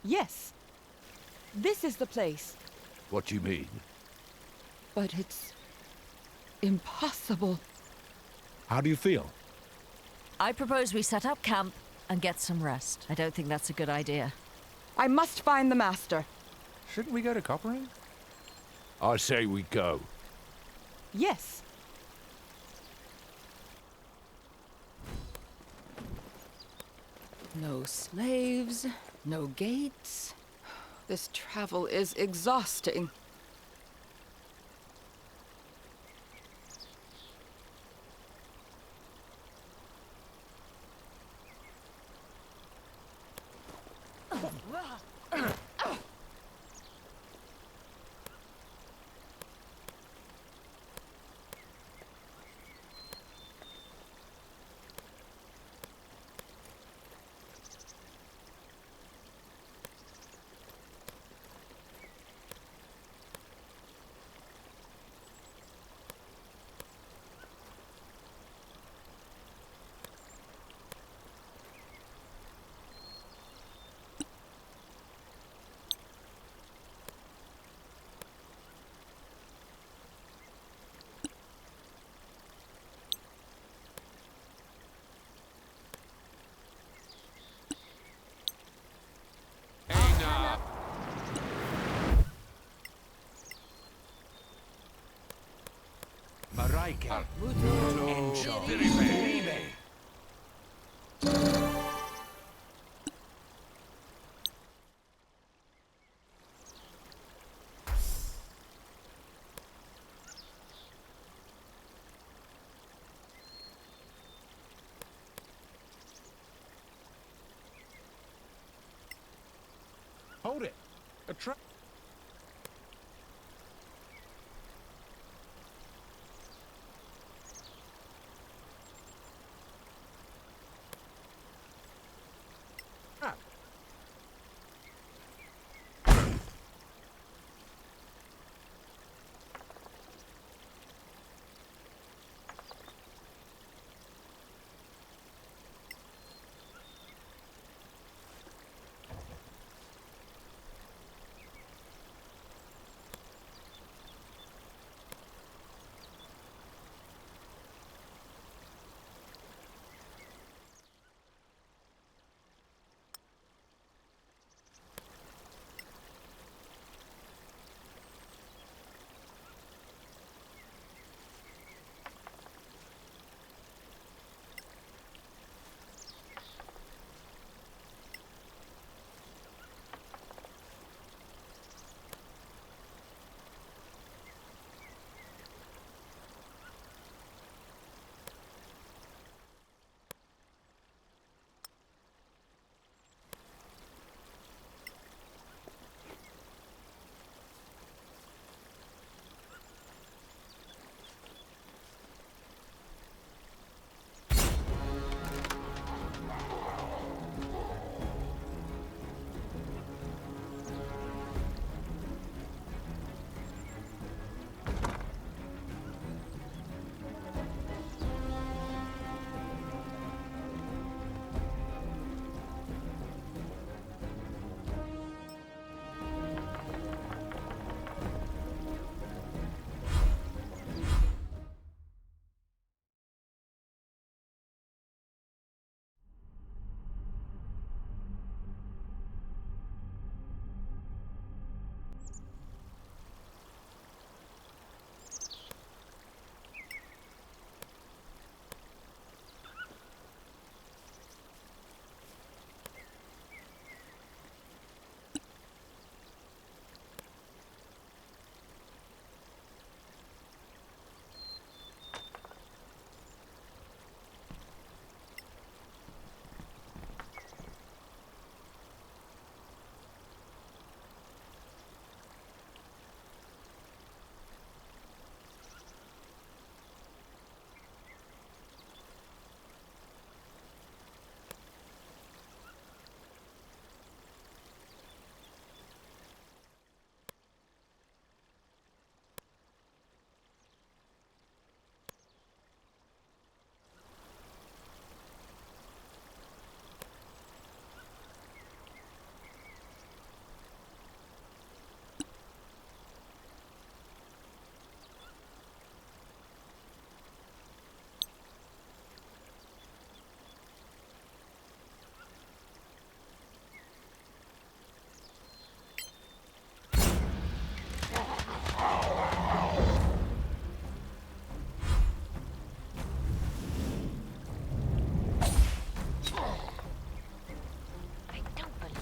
Yes. This is the place. What do you mean? But it's impossible. How do you feel? I propose we set up camp and get some rest. I don't think that's a good idea. I must find the master. Shouldn't we go to Coppering? I say we go. Yes. No slaves, no gates. This travel is exhausting. Maraika. Hold it. A truck.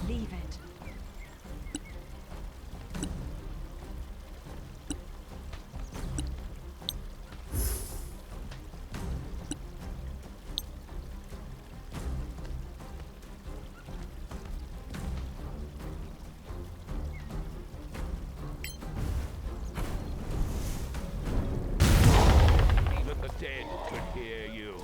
Leave it. Even the dead could hear you.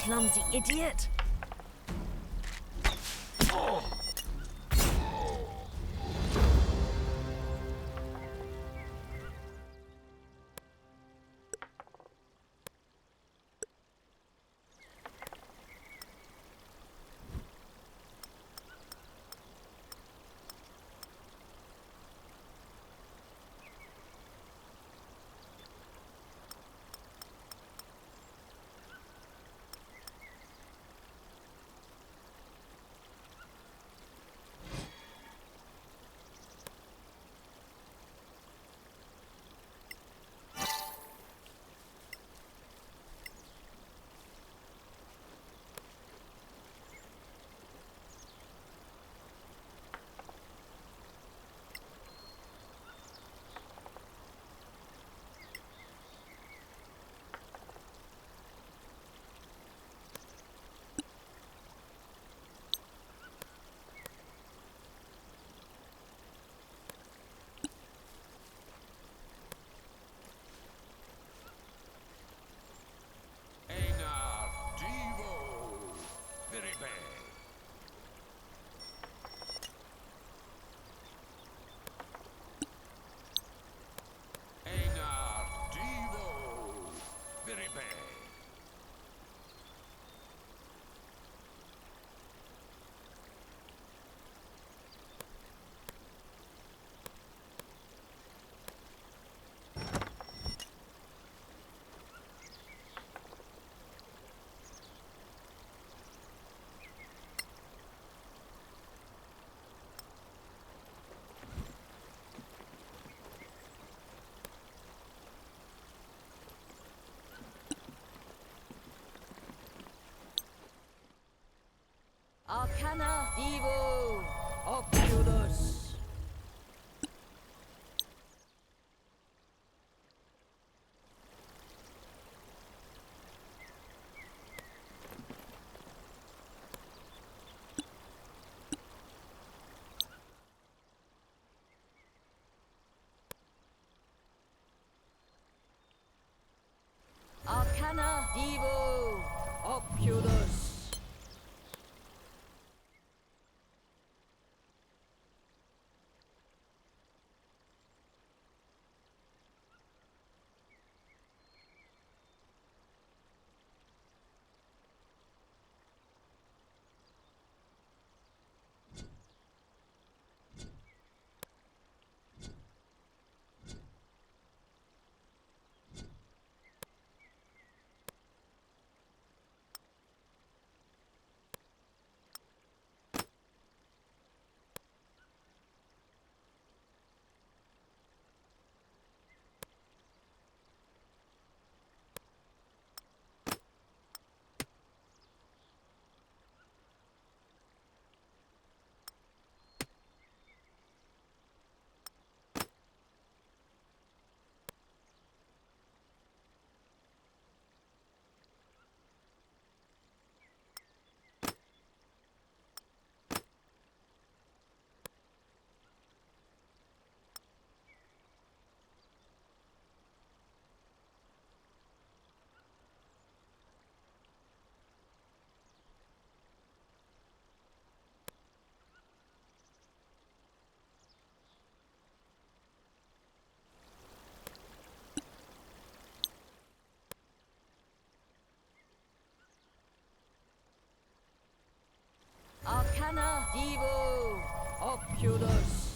Clumsy idiot. Arcana Divo Oculus. Arcana Divo Oculus. Evo Oculus.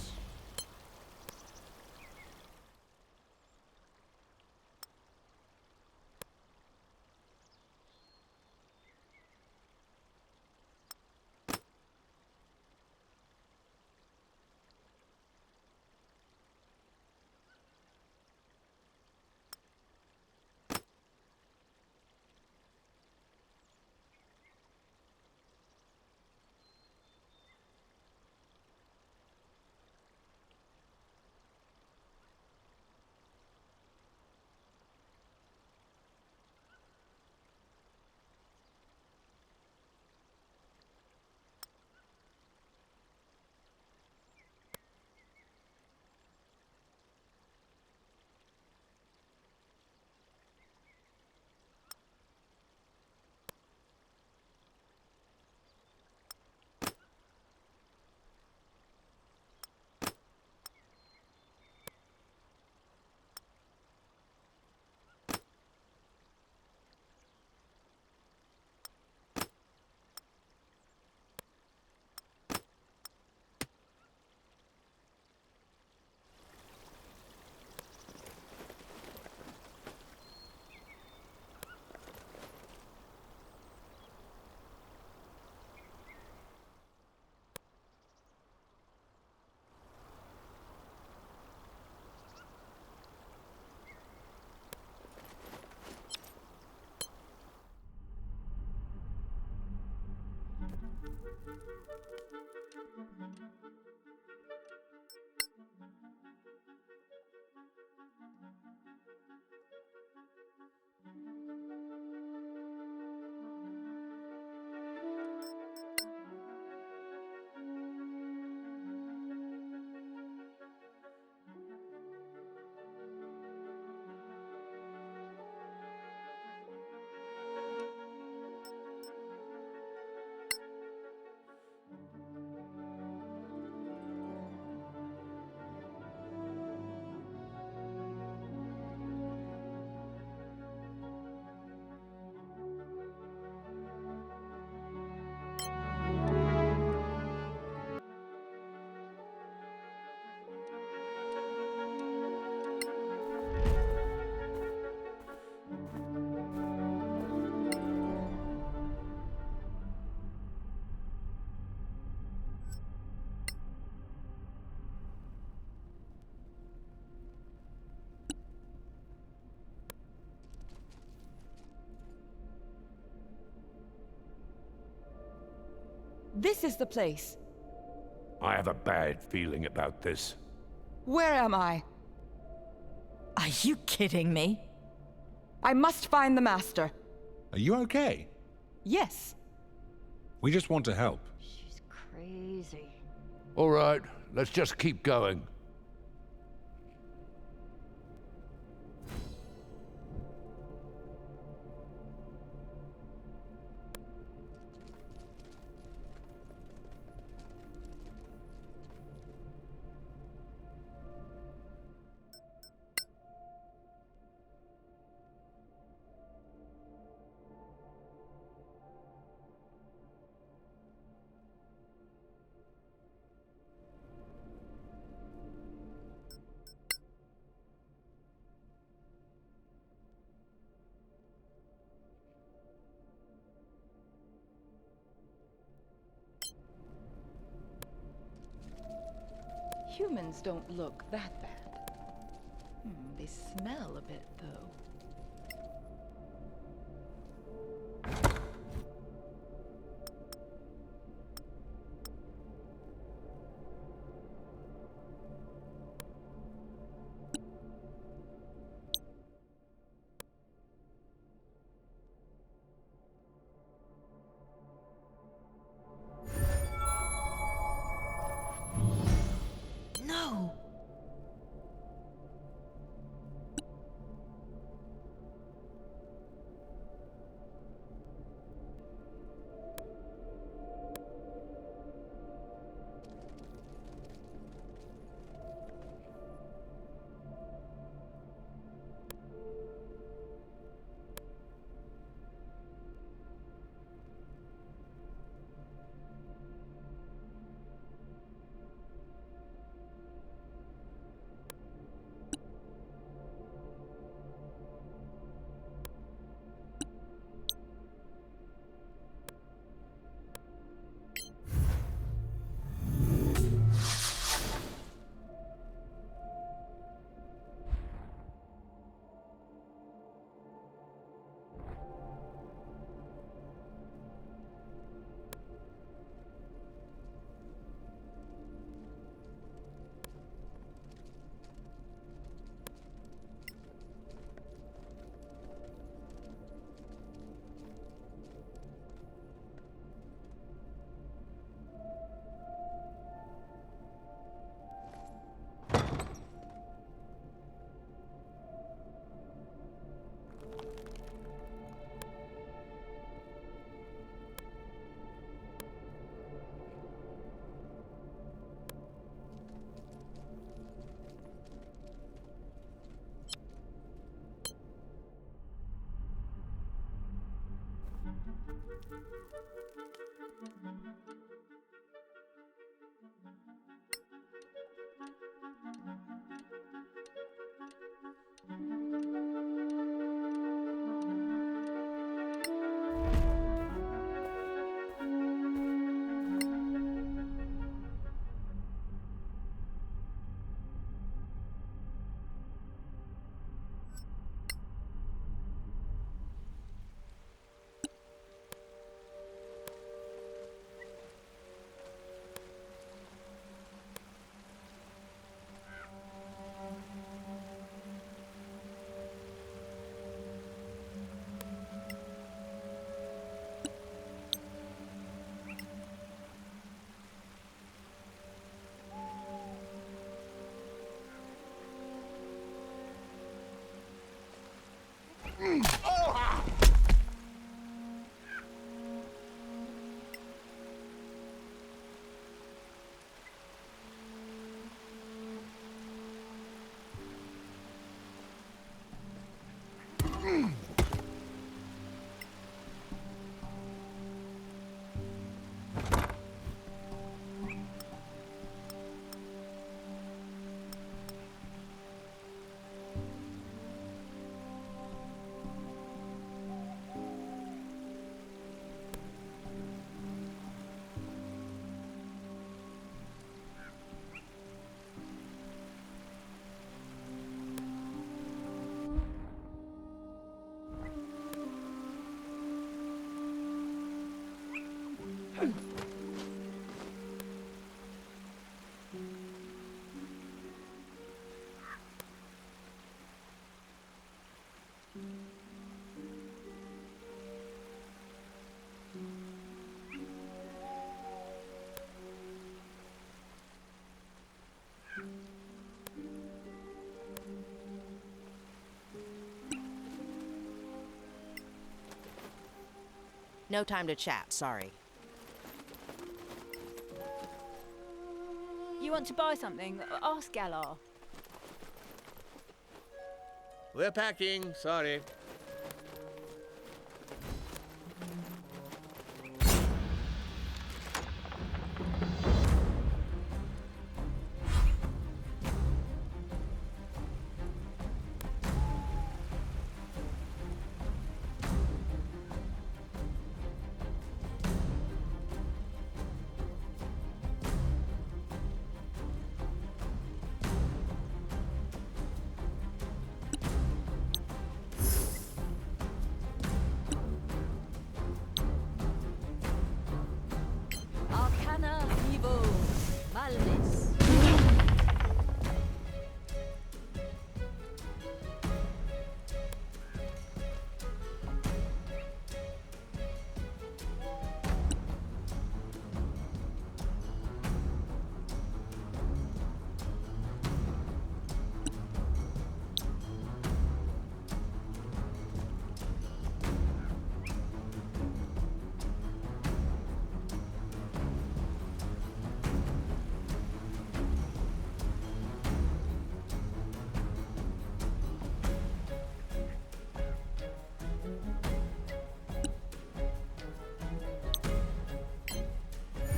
This is the place. I have a bad feeling about this. Where am I? Are you kidding me? I must find the master. Are you okay? Yes. We just want to help. She's crazy. All right, let's just keep going. Humans don't look that bad. They smell a bit, though. No! No time to chat, sorry. You want to buy something? Ask Galar. We're packing, sorry. Arcana Vivo Malvis.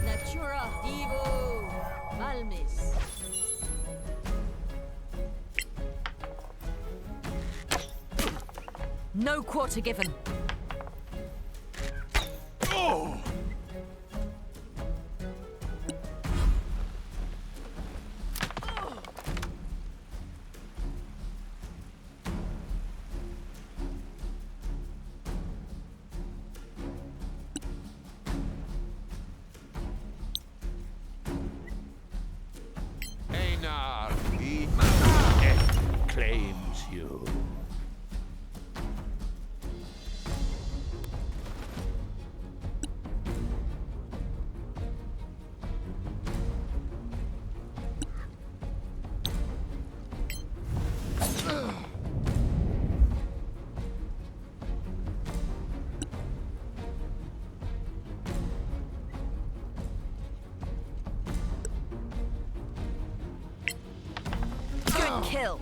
Natura Vivo Malmis. No quarter given. Einar, the death claims you. Good kill.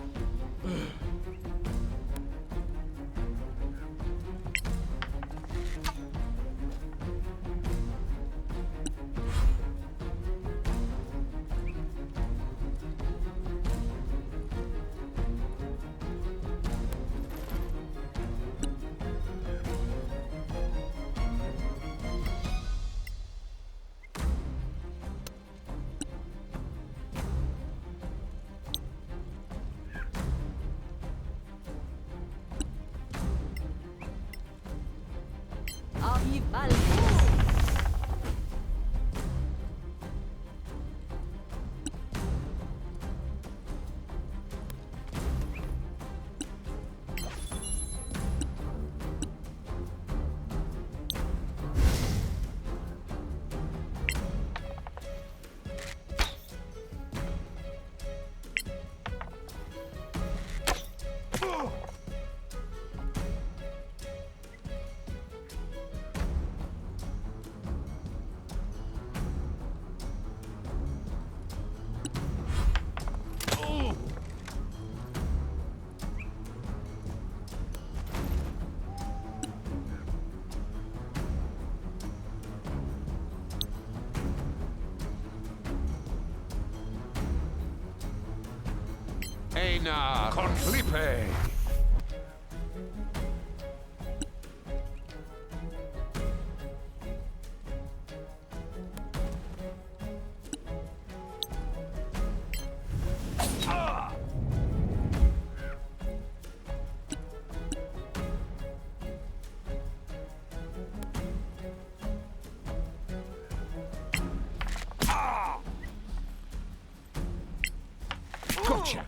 Cena con Felipe. Gotcha.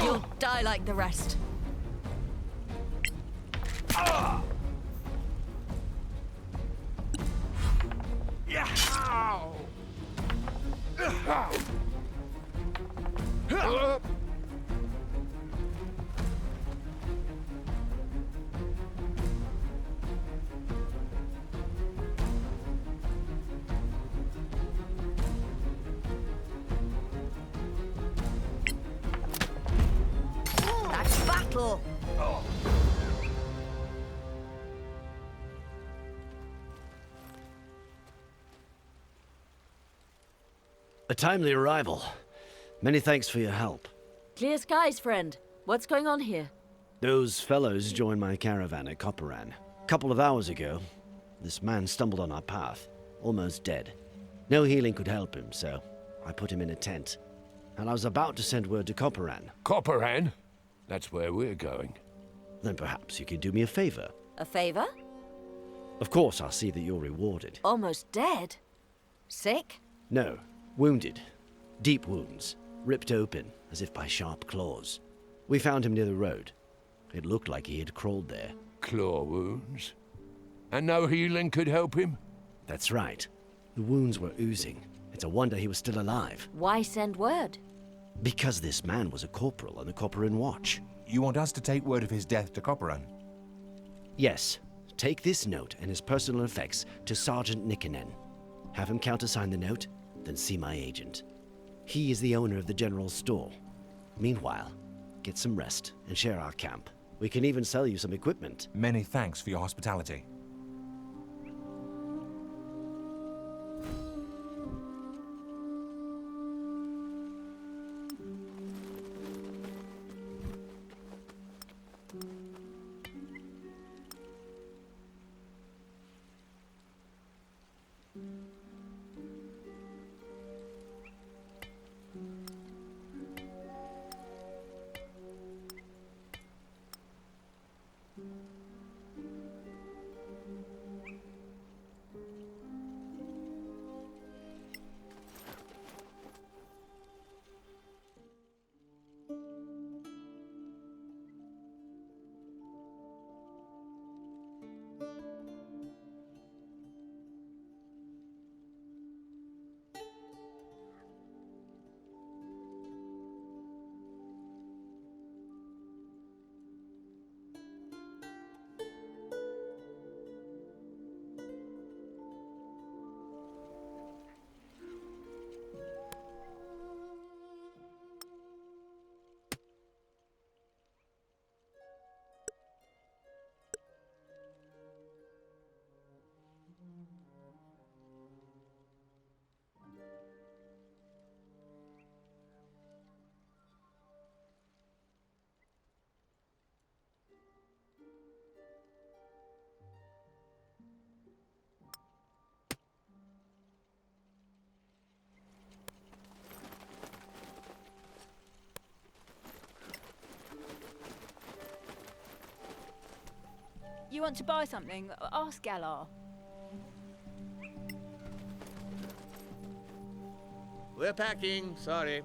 You'll die like the rest. That's battle! A timely arrival. Many thanks for your help. Clear skies, friend. What's going on here? Those fellows joined my caravan at Copperan. A couple of hours ago, this man stumbled on our path, almost dead. No healing could help him, so I put him in a tent. And I was about to send word to Copperan. Copperan? That's where we're going. Then perhaps you could do me a favor. A favor? Of course, I'll see that you're rewarded. Almost dead? Sick? No, wounded. Deep wounds, ripped open as if by sharp claws. We found him near the road. It looked like he had crawled there. Claw wounds? And no healing could help him? That's right. The wounds were oozing. It's a wonder he was still alive. Why send word? Because this man was a corporal on the Copperan Watch. You want us to take word of his death to Copperan? Yes. Take this note and his personal effects to Sergeant Nikkanen. Have him countersign the note, then see my agent. He is the owner of the general store. Meanwhile, get some rest and share our camp. We can even sell you some equipment. Many thanks for your hospitality. You want to buy something? Ask Galar. We're packing, sorry.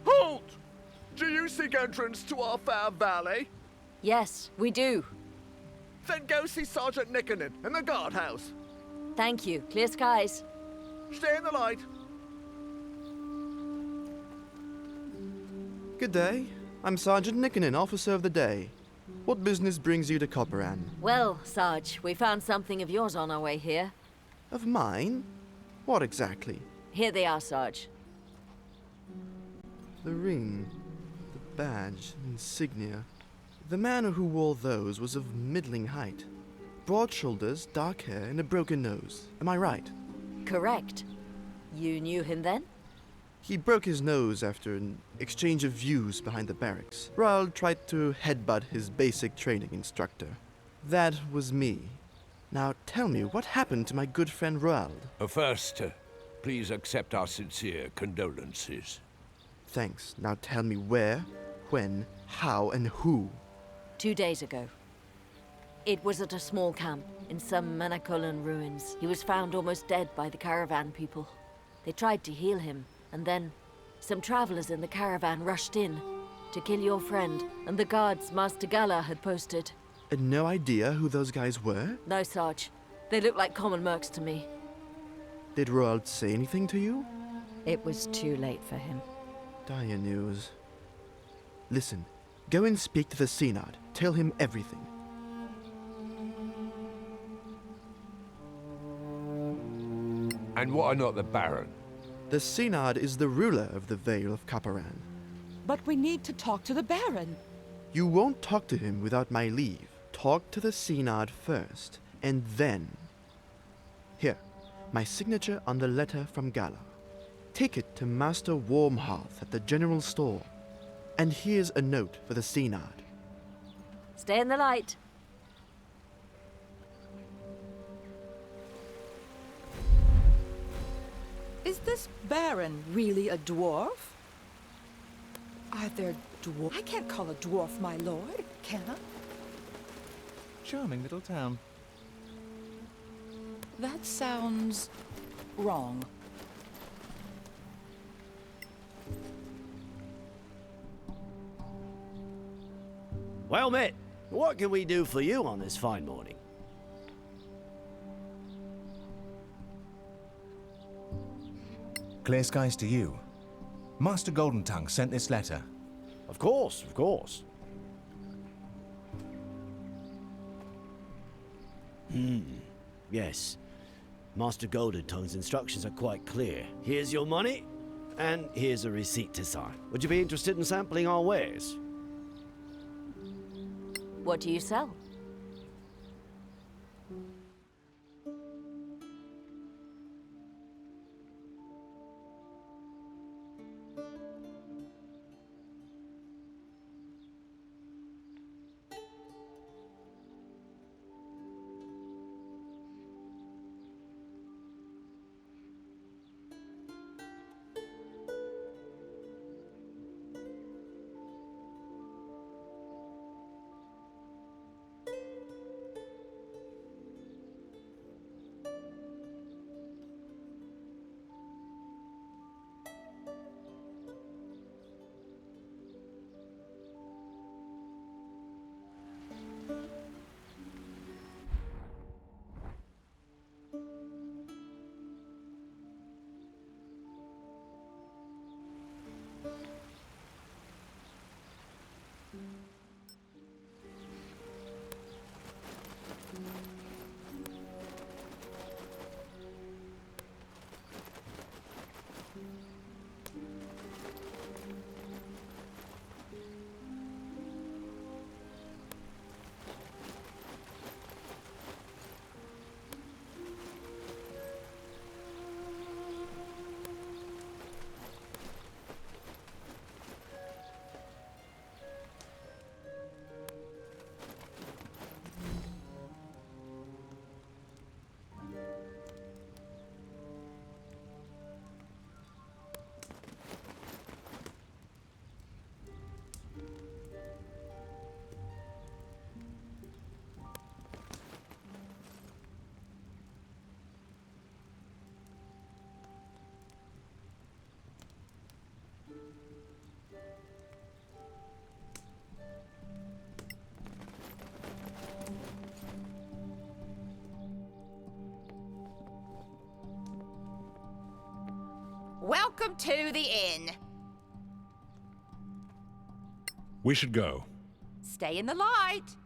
Halt! Do you seek entrance to our fair valley? Yes, we do. Then go see Sergeant Nickernon in the guardhouse. Thank you. Clear skies. Stay in the light. Good day. I'm Sergeant Nickernon, Officer of the Day. What business brings you to Copperan? Well, Sarge, we found something of yours on our way here. Of mine? What exactly? Here they are, Sarge. The ring, the badge, insignia. The man who wore those was of middling height. Broad shoulders, dark hair, and a broken nose. Am I right? Correct. You knew him then? He broke his nose after an exchange of views behind the barracks. Roald tried to headbutt his basic training instructor. That was me. Now tell me, what happened to my good friend Roald? First, please accept our sincere condolences. Thanks. Now tell me where, when, how, and who. 2 days ago. It was at a small camp in some Manacolan ruins. He was found almost dead by the caravan people. They tried to heal him, and then some travelers in the caravan rushed in to kill your friend and the guards Master Gala had posted. And no idea who those guys were? No, Sarge. They look like common mercs to me. Did Roald say anything to you? It was too late for him. Dire news. Listen, go and speak to the Synod. Tell him everything. And why not the Baron? The Synod is the ruler of the Vale of Copperan. But we need to talk to the Baron. You won't talk to him without my leave. Talk to the Synod first, and then... Here, my signature on the letter from Gala. Take it to Master Warmhearth at the general store. And here's a note for the Synod. Stay in the light. Is this Baron really a dwarf? Are there dwarf? I can't call a dwarf my lord, can I? Charming little town. That sounds wrong. Well met. What can we do for you on this fine morning? Clear skies to you. Master Golden Tongue sent this letter. Of course, of course. Yes. Master Golden Tongue's instructions are quite clear. Here's your money, and here's a receipt to sign. Would you be interested in sampling our wares? What do you sell? Welcome to the inn. We should go. Stay in the light.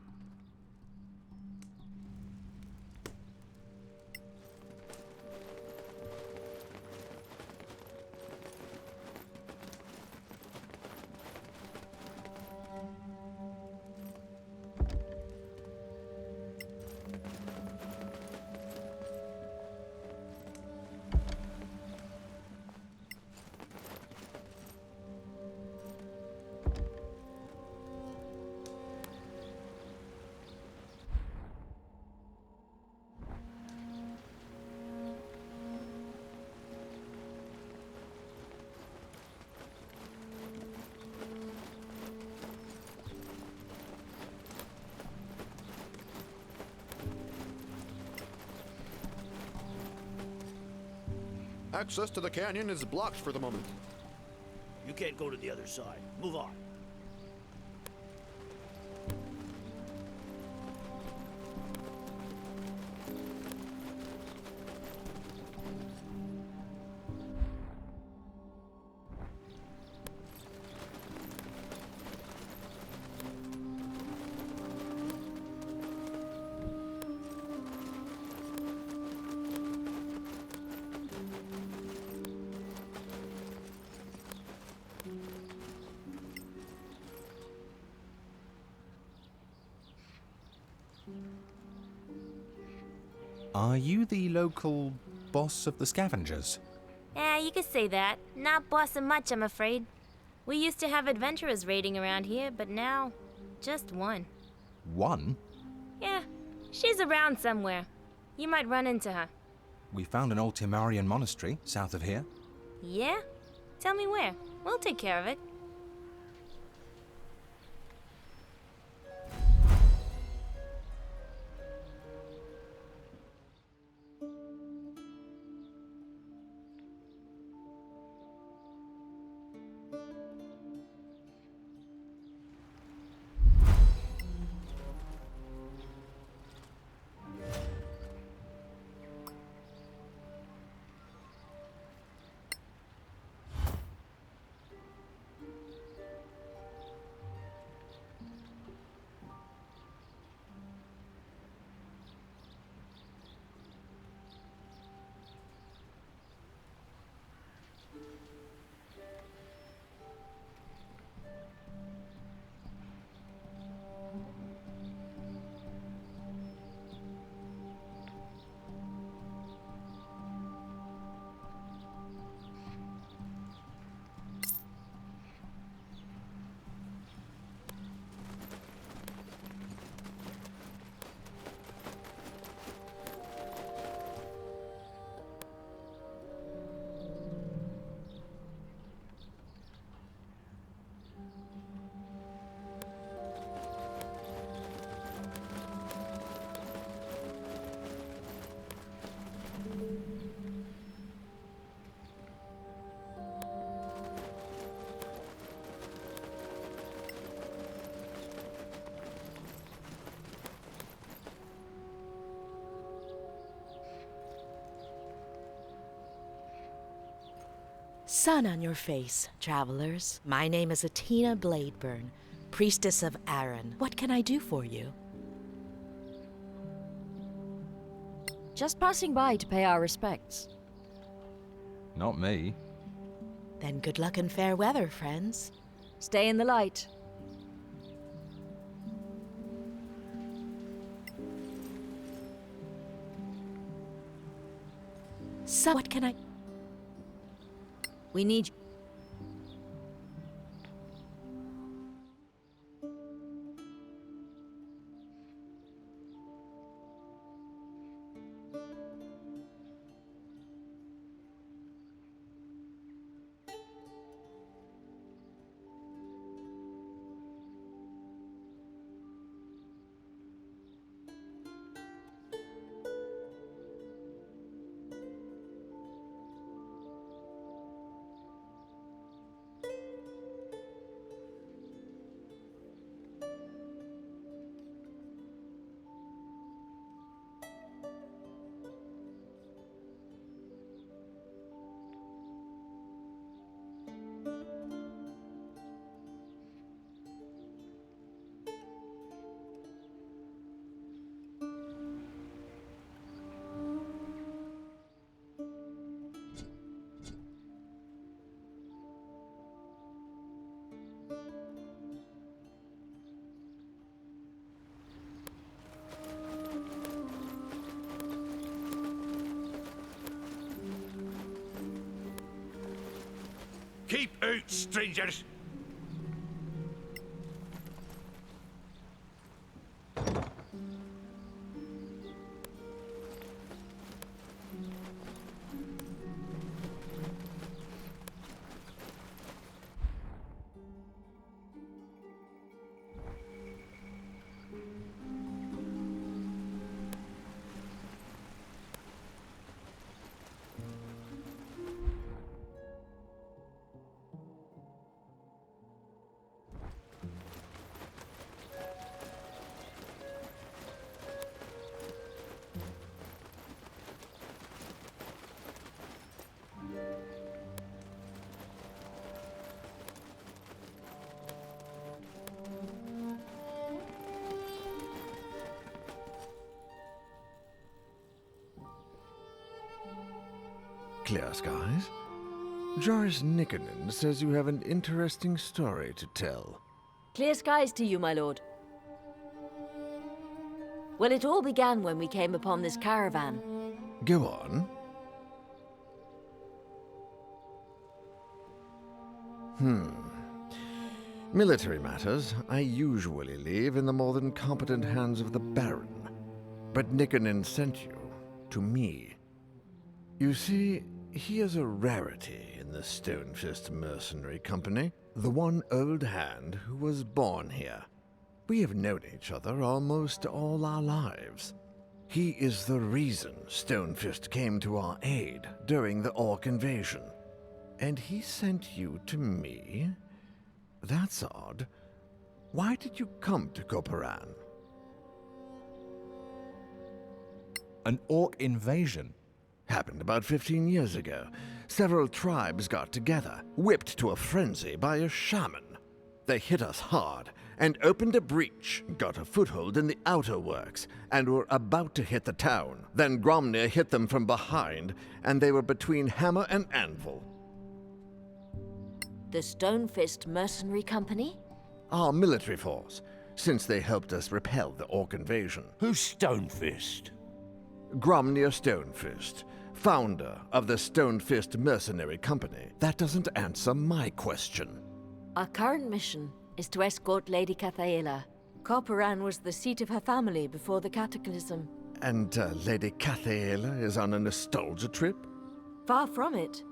Access to the canyon is blocked for the moment. You can't go to the other side. Move on. Are you the local boss of the scavengers? Yeah, you could say that. Not bossing much, I'm afraid. We used to have adventurers raiding around here, but now, just one. One? Yeah, she's around somewhere. You might run into her. We found an old Timarian monastery south of here. Yeah? Tell me where. We'll take care of it. Sun on your face, travelers. My name is Atina Bladeburn, priestess of Aaron. What can I do for you? Just passing by to pay our respects. Not me. Then good luck and fair weather, friends. Stay in the light. So, what can I... We need you. Keep out, strangers! Clear skies. Joris Nikonin says you have an interesting story to tell. Clear skies to you, my lord. Well, it all began when we came upon this caravan. Go on. Military matters I usually leave in the more than competent hands of the Baron. But Nikonin sent you to me. You see, he is a rarity in the Stonefist Mercenary Company, the one old hand who was born here. We have known each other almost all our lives. He is the reason Stonefist came to our aid during the Orc invasion. And he sent you to me? That's odd. Why did you come to Koparan? An Orc invasion? Happened about 15 years ago. Several tribes got together, whipped to a frenzy by a shaman. They hit us hard and opened a breach, got a foothold in the outer works, and were about to hit the town. Then Gromnir hit them from behind, and they were between hammer and anvil. The Stonefist Mercenary Company? Our military force, since they helped us repel the Orc invasion. Who's Stonefist? Gromnir Stonefist, founder of the Stonefist Mercenary Company. That doesn't answer my question. Our current mission is to escort Lady Cathaela. Koparan was the seat of her family before the Cataclysm. And Lady Cathaela is on a nostalgia trip? Far from it.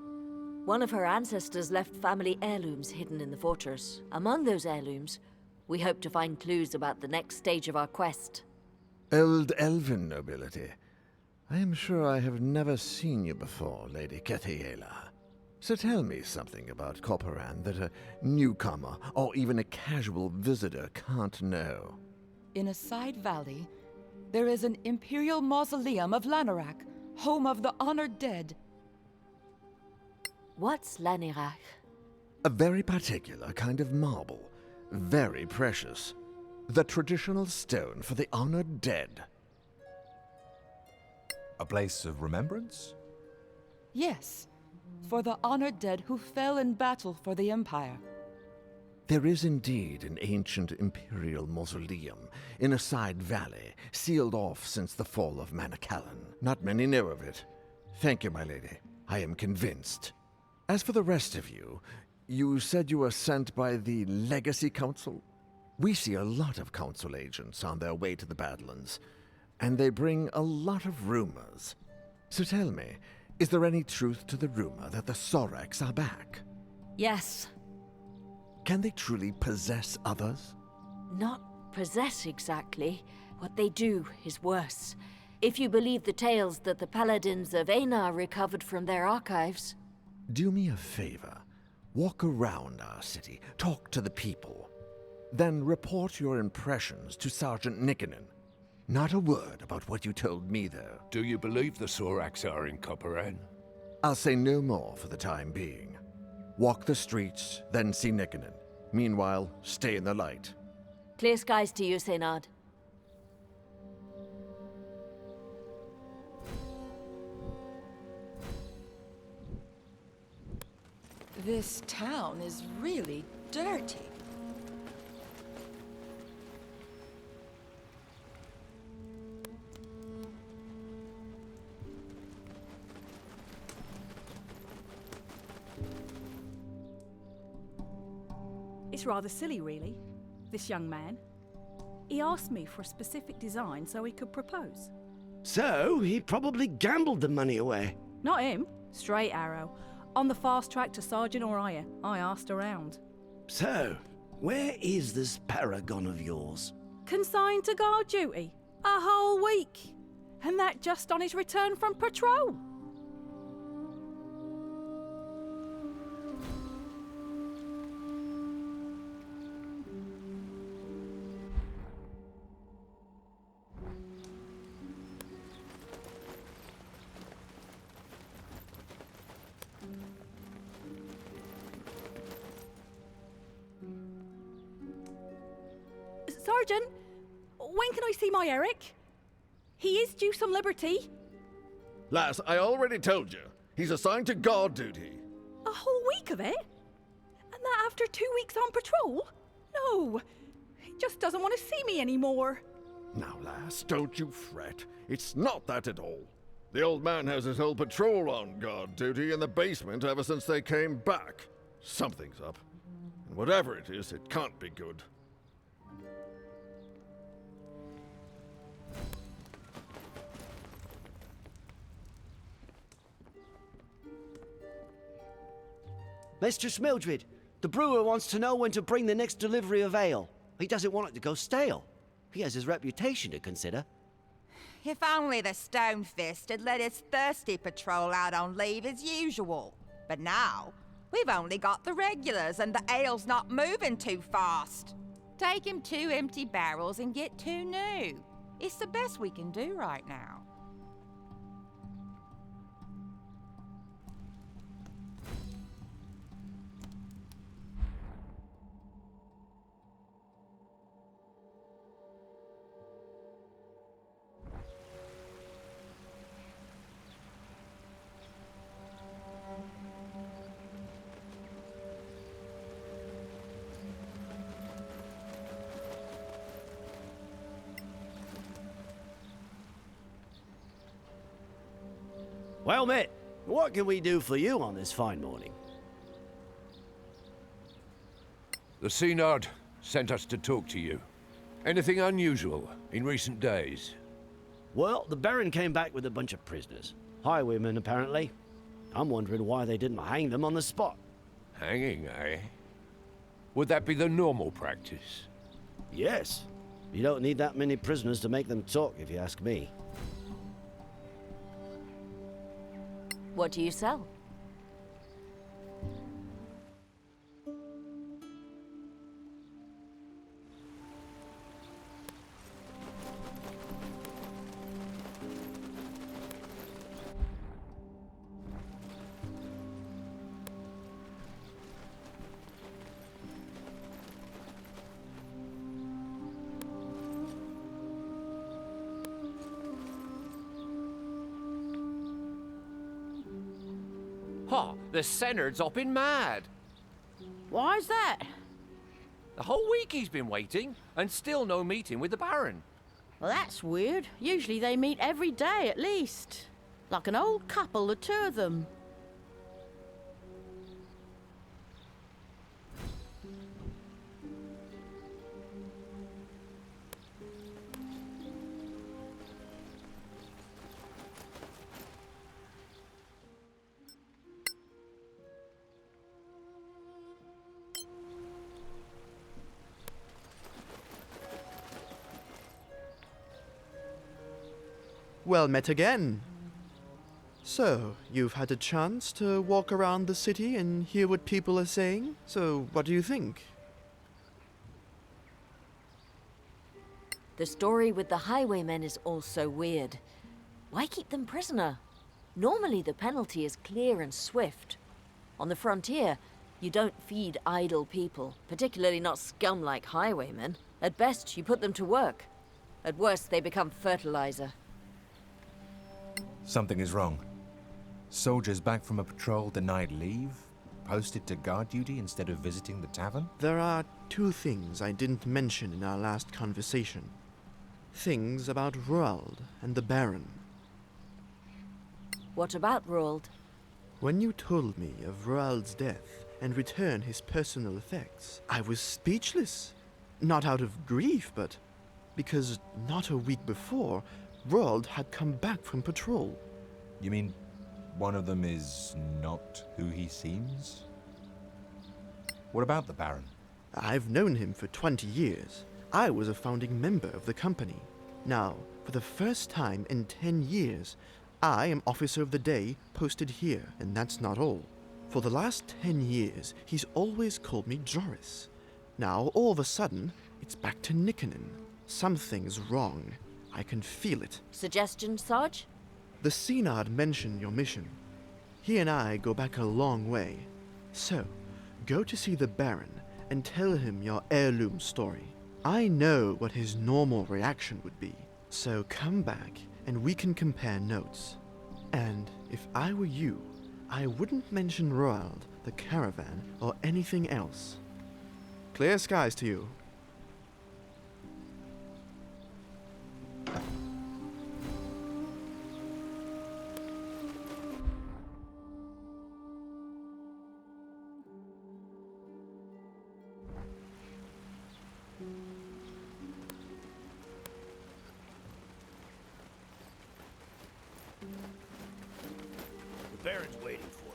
One of her ancestors left family heirlooms hidden in the fortress. Among those heirlooms, we hope to find clues about the next stage of our quest. Old elven nobility. I am sure I have never seen you before, Lady Cathaela. So tell me something about Koparan that a newcomer or even a casual visitor can't know. In a side valley, there is an imperial mausoleum of Lanarak, home of the honored dead. What's Lanarak? A very particular kind of marble, very precious. The traditional stone for the honored dead. A place of remembrance? Yes, for the honored dead who fell in battle for the Empire. There is indeed an ancient imperial mausoleum in a side valley, sealed off since the fall of Manacalon. Not many know of it. Thank you, my lady. I am convinced. As for the rest of you, you said you were sent by the Legacy Council? We see a lot of Council agents on their way to the Badlands, and they bring a lot of rumors. So tell me, is there any truth to the rumor that the Sorax are back? Yes. Can they truly possess others? Not possess exactly. What they do is worse. If you believe the tales that the paladins of Einar recovered from their archives. Do me a favor. Walk around our city, talk to the people. Then report your impressions to Sergeant Nikonin. Not a word about what you told me, though. Do you believe the Sorax are in Koparan? I'll say no more for the time being. Walk the streets, then see Nikonin. Meanwhile, stay in the light. Clear skies to you, Seynard. This town is really dirty. It's rather silly, really, this young man. He asked me for a specific design so he could propose. So, he probably gambled the money away. Not him. Straight arrow. On the fast track to Sergeant or higher. I asked around. So, where is this paragon of yours? Consigned to guard duty. A whole week. And that just on his return from patrol. Sergeant, when can I see my Eric? He is due some liberty. Lass, I already told you. He's assigned to guard duty. A whole week of it? And that after 2 weeks on patrol? No, he just doesn't want to see me anymore. Now, lass, don't you fret. It's not that at all. The old man has his whole patrol on guard duty in the basement ever since they came back. Something's up. And whatever it is, it can't be good. Mistress Mildred, the brewer wants to know when to bring the next delivery of ale. He doesn't want it to go stale. He has his reputation to consider. If only the Stonefist had let his thirsty patrol out on leave as usual. But now, we've only got the regulars and the ale's not moving too fast. Take him 2 empty barrels and get 2 new. It's the best we can do right now. Well, mate, what can we do for you on this fine morning? The Synod sent us to talk to you. Anything unusual in recent days? Well, the Baron came back with a bunch of prisoners. Highwaymen, apparently. I'm wondering why they didn't hang them on the spot. Hanging, eh? Would that be the normal practice? Yes. You don't need that many prisoners to make them talk, if you ask me. What do you sell? Ha! The Senard's hopping mad. Why's that? The whole week he's been waiting, and still no meeting with the Baron. Well, that's weird. Usually they meet every day at least. Like an old couple, the 2 of them. Well met again. So, you've had a chance to walk around the city and hear what people are saying? So, what do you think? The story with the highwaymen is also weird. Why keep them prisoner? Normally the penalty is clear and swift. On the frontier, you don't feed idle people, particularly not scum like highwaymen. At best, you put them to work. At worst, they become fertilizer. Something is wrong. Soldiers back from a patrol denied leave, posted to guard duty instead of visiting the tavern? There are 2 things I didn't mention in our last conversation. Things about Roald and the Baron. What about Roald? When you told me of Roald's death, and return his personal effects. I was speechless. Not out of grief, but because not a week before, Roald had come back from patrol. You mean one of them is not who he seems? What about the Baron? I've known him for 20 years. I was a founding member of the company. Now, for the first time in 10 years, I am Officer of the Day posted here, and that's not all. For the last 10 years, he's always called me Joris. Now, all of a sudden, it's back to Nikkonen. Something's wrong. I can feel it. Suggestion, Sarge? The Synod mentioned your mission. He and I go back a long way. So, go to see the Baron and tell him your heirloom story. I know what his normal reaction would be. So come back and we can compare notes. And if I were you, I wouldn't mention Roald, the caravan, or anything else. Clear skies to you. The Baron's waiting for you.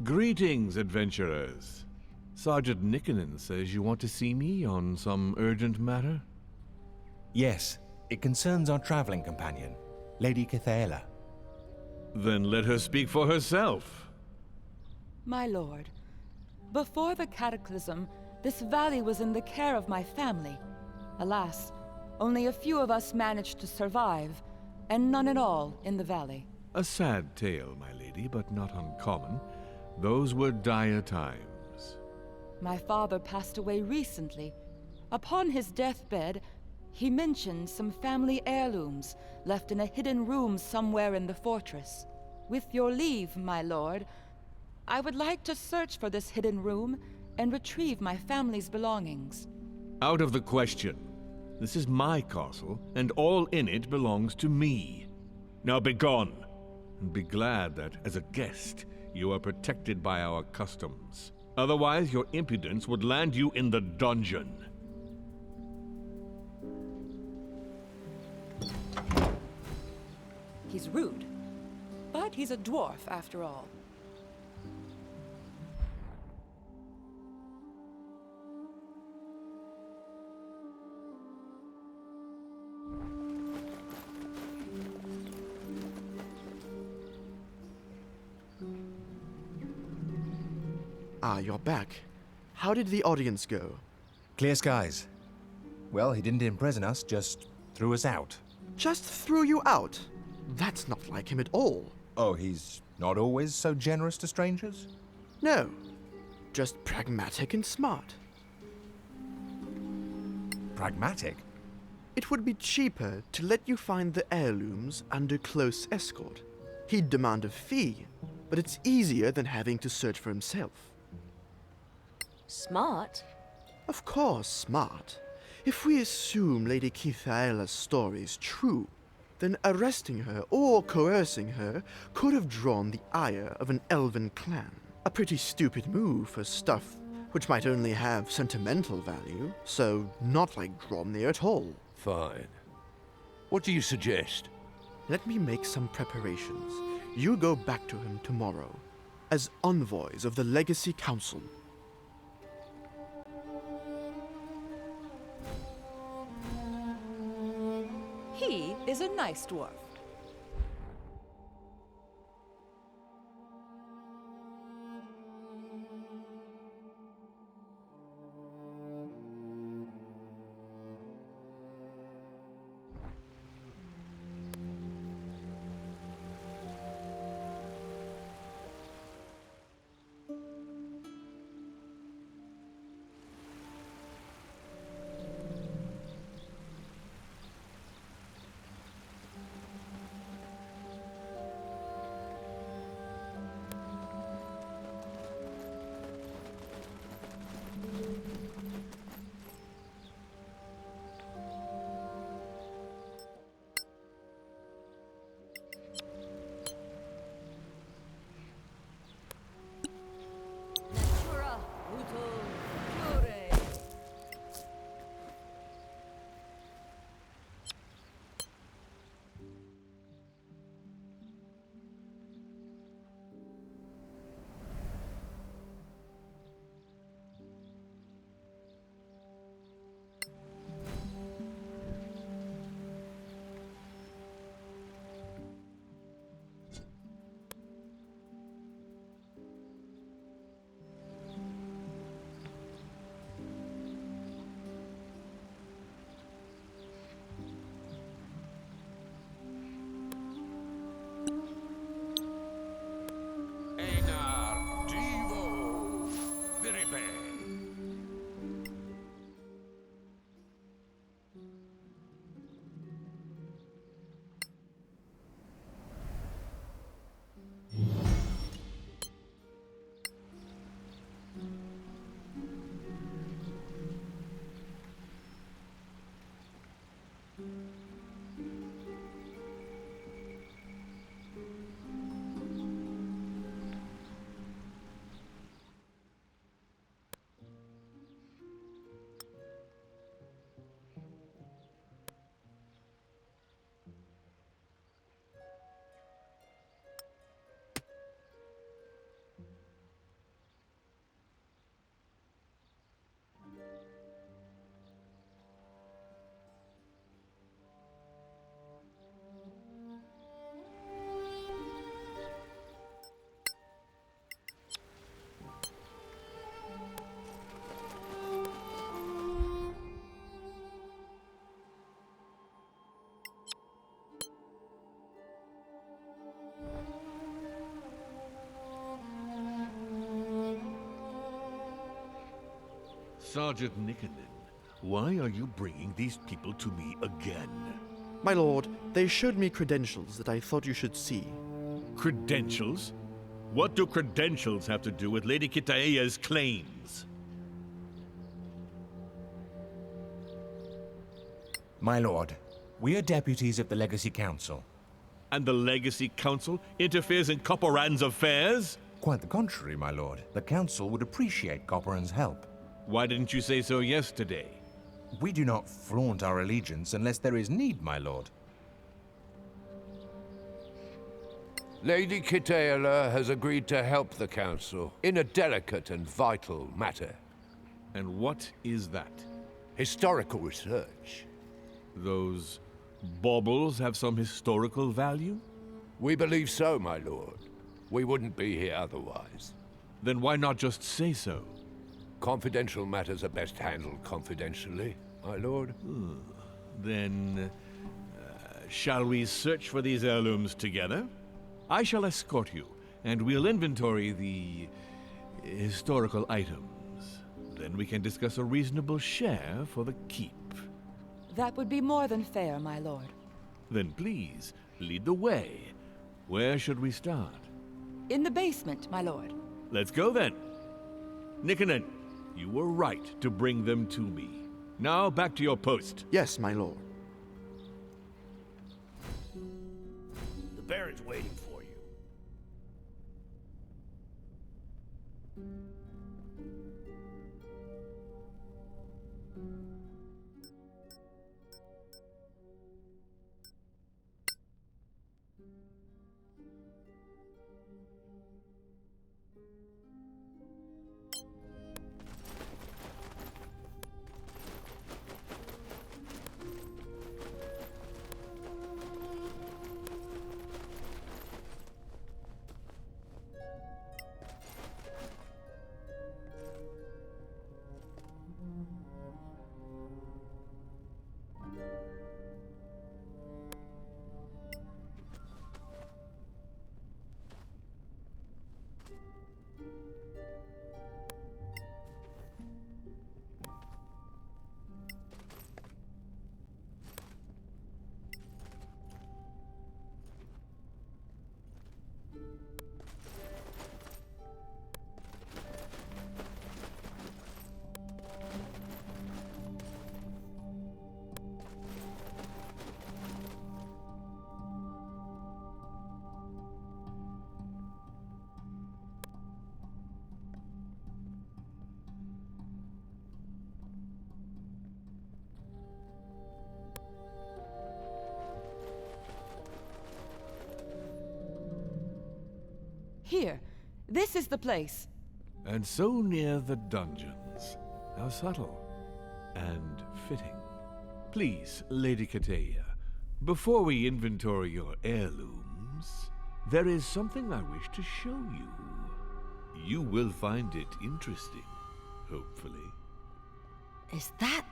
Greetings, adventurers. Sergeant Nikkonen says you want to see me on some urgent matter? Yes, it concerns our traveling companion, Lady Cathaela. Then let her speak for herself. My lord, before the cataclysm, this valley was in the care of my family. Alas, only a few of us managed to survive, and none at all in the valley. A sad tale, my lady, but not uncommon. Those were dire times. My father passed away recently. Upon his deathbed, he mentioned some family heirlooms left in a hidden room somewhere in the fortress. With your leave, my lord, I would like to search for this hidden room and retrieve my family's belongings. Out of the question. This is my castle, and all in it belongs to me. Now begone, and be glad that, as a guest, you are protected by our customs. Otherwise, your impudence would land you in the dungeon. He's rude, but he's a dwarf after all. Ah, you're back. How did the audience go? Clear skies. Well, he didn't imprison us, just threw us out. Just threw you out? That's not like him at all. Oh, he's not always so generous to strangers? No, just pragmatic and smart. Pragmatic? It would be cheaper to let you find the heirlooms under close escort. He'd demand a fee, but it's easier than having to search for himself. Smart? Of course, smart. If we assume Lady Cathaela's story is true, then arresting her or coercing her could have drawn the ire of an elven clan. A pretty stupid move for stuff which might only have sentimental value, so not like Dromney at all. Fine. What do you suggest? Let me make some preparations. You go back to him tomorrow, as envoys of the Legacy Council. He is a nice dwarf. Sergeant Nickenen, why are you bringing these people to me again? My lord, they showed me credentials that I thought you should see. Credentials? What do credentials have to do with Lady Kitaea's claims? My lord, we are deputies of the Legacy Council. And the Legacy Council interferes in Copperan's affairs? Quite the contrary, my lord. The Council would appreciate Copperan's help. Why didn't you say so yesterday? We do not flaunt our allegiance unless there is need, my lord. Lady Kitaela has agreed to help the Council in a delicate and vital matter. And what is that? Historical research. Those baubles have some historical value? We believe so, my lord. We wouldn't be here otherwise. Then why not just say so? Confidential matters are best handled confidentially, my lord. Then, shall we search for these heirlooms together? I shall escort you, and we'll inventory the historical items. Then we can discuss a reasonable share for the keep. That would be more than fair, my lord. Then please, lead the way. Where should we start? In the basement, my lord. Let's go then. Nickenen, you were right to bring them to me. Now back to your post. Yes, my lord. The Baron's waiting for you. Here, this is the place. And so near the dungeons. How subtle. And fitting. Please, Lady Kateya, before we inventory your heirlooms, there is something I wish to show you. You will find it interesting, hopefully. Is that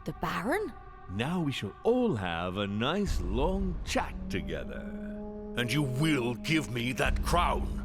the Baron? Now we shall all have a nice long chat together. And you will give me that crown.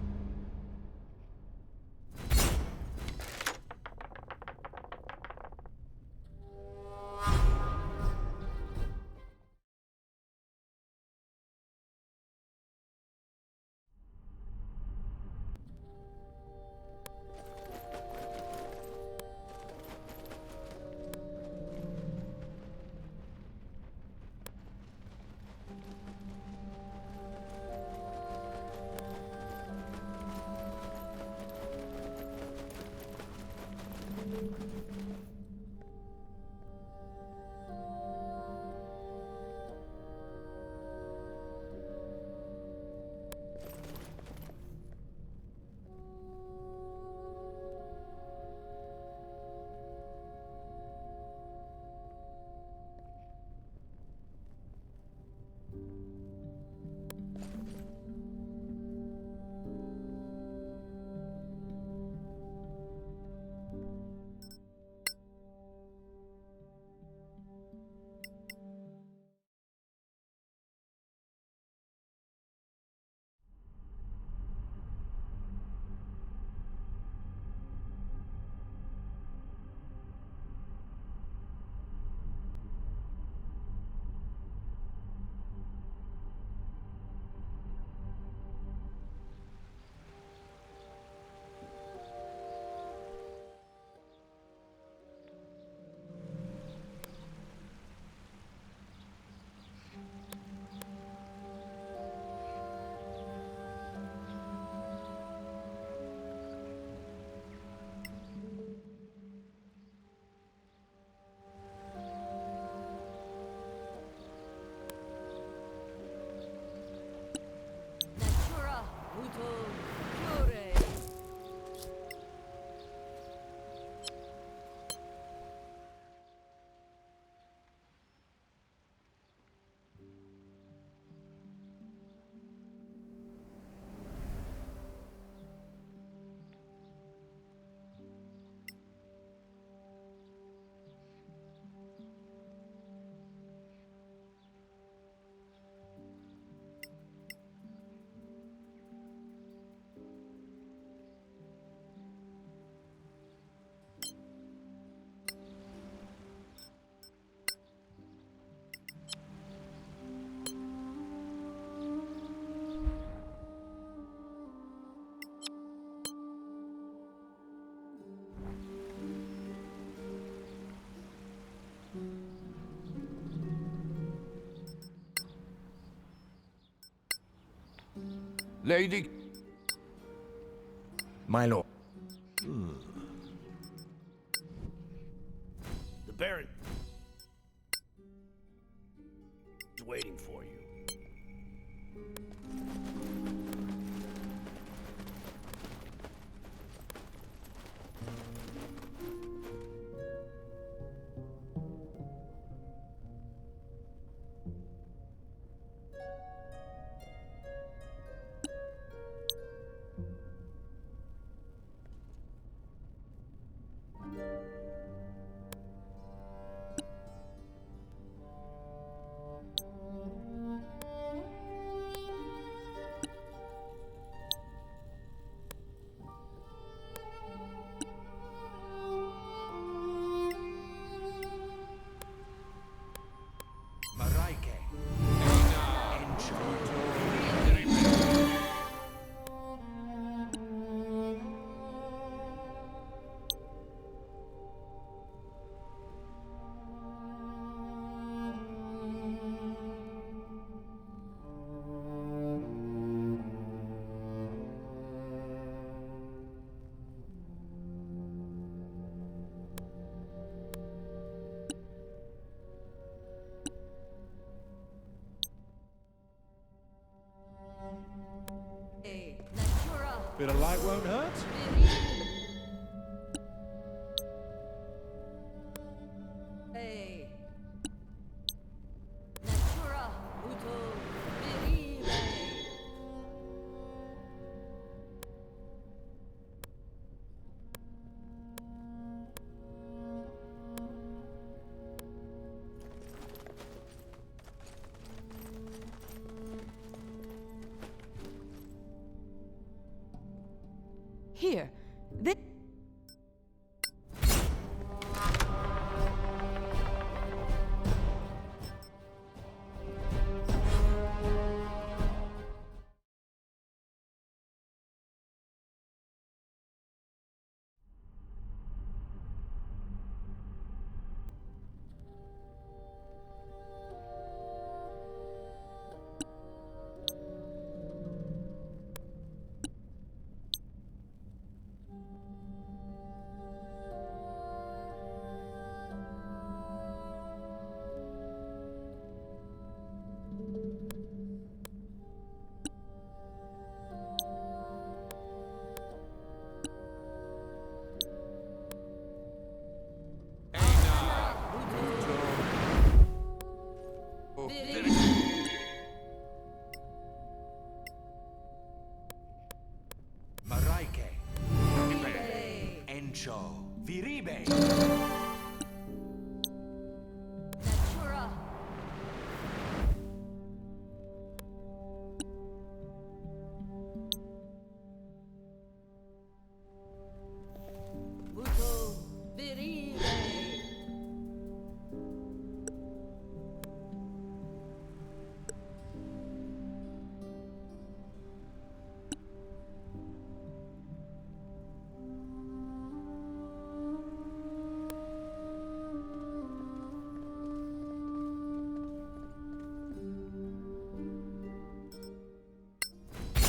Lady... My lord. The Baron is waiting for you. Bit of light won't hurt. Hey. Natura Uto Viribe. Here. This. Maraike. Encho. Viribe. Natura. Uto Viribe.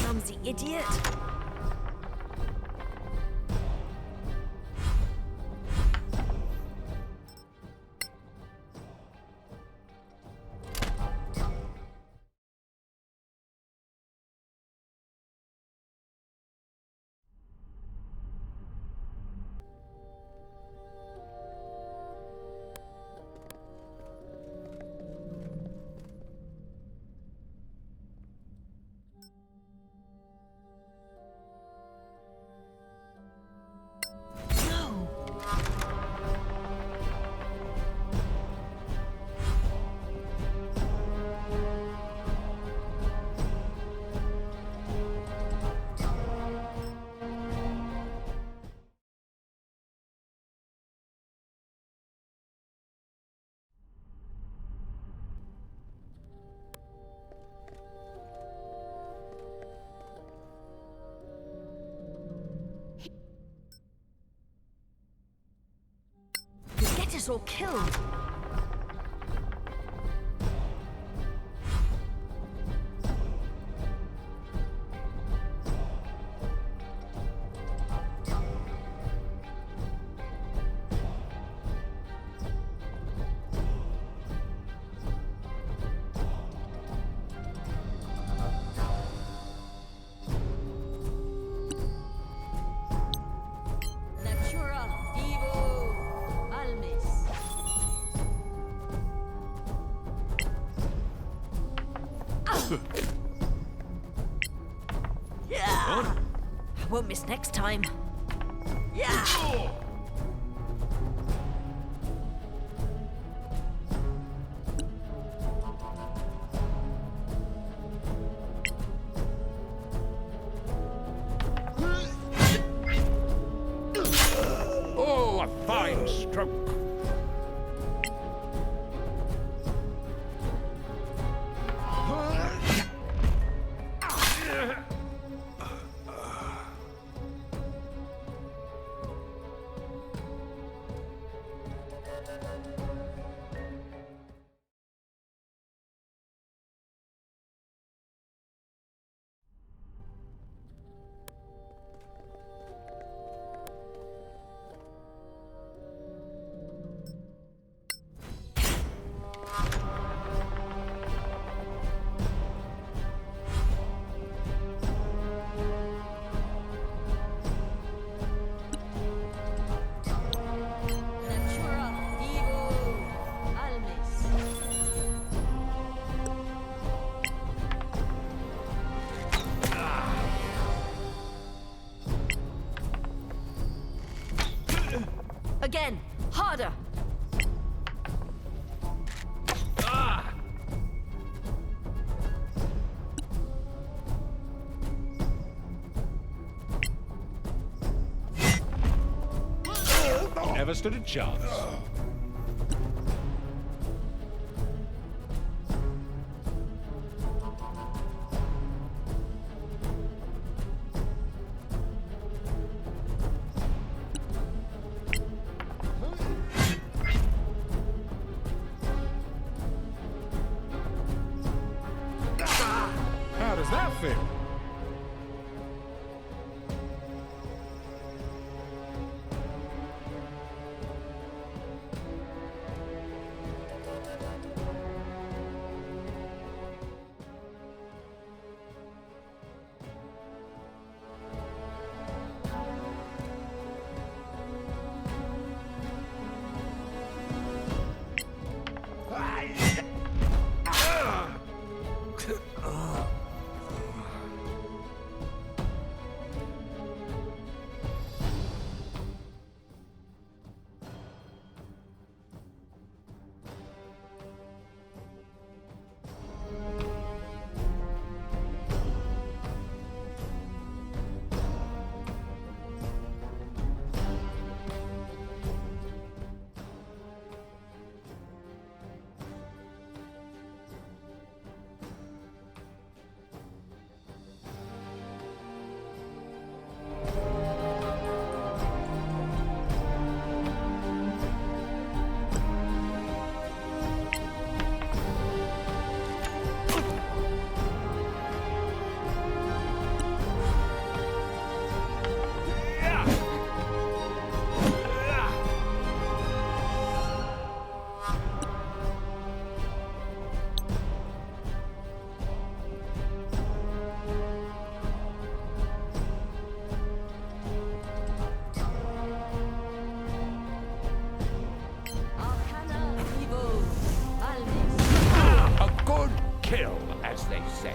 Clumsy idiot. He'll get us all killed. Natura Divo Almis. Yeah. I won't miss next time. Yeah. Oh, a fine stroke. Again! Harder! Never stood a chance. How does that feel? Kill, as they say.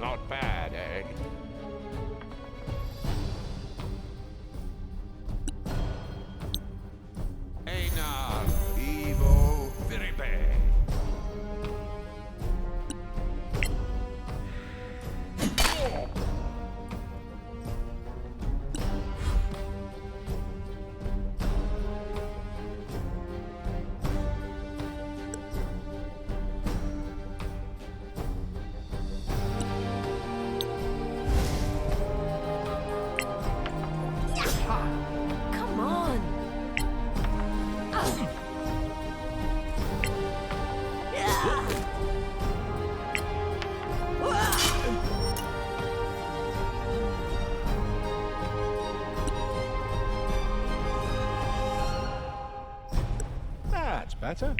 Not bad, eh? Einar, Evo, very bad. Come on! That's better.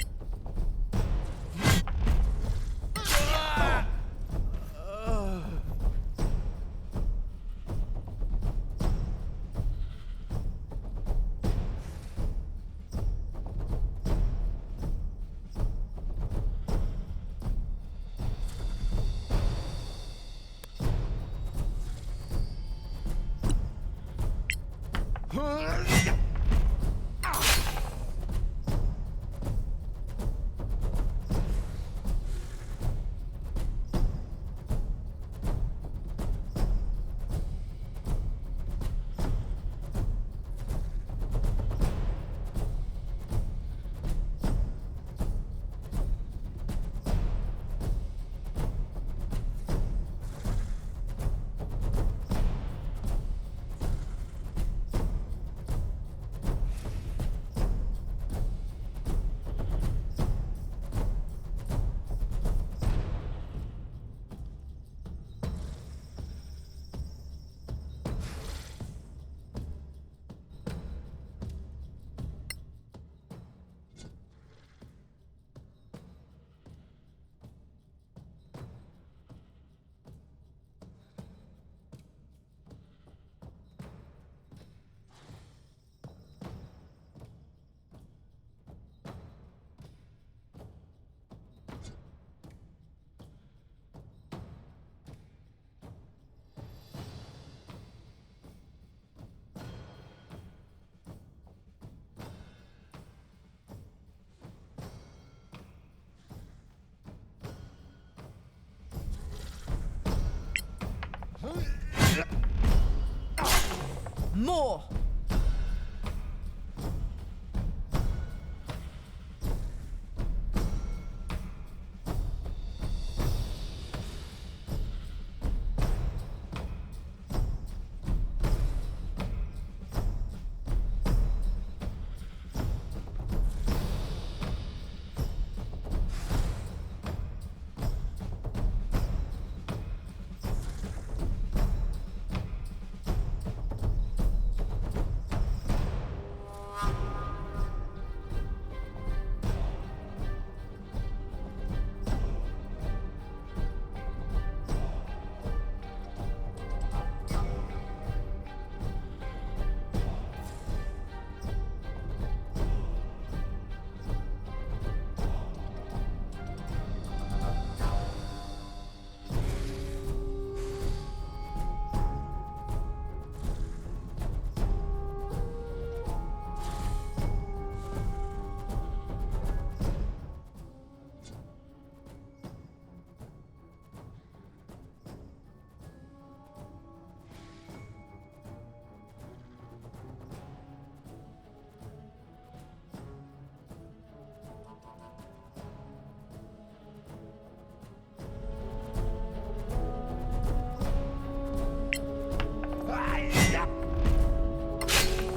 More!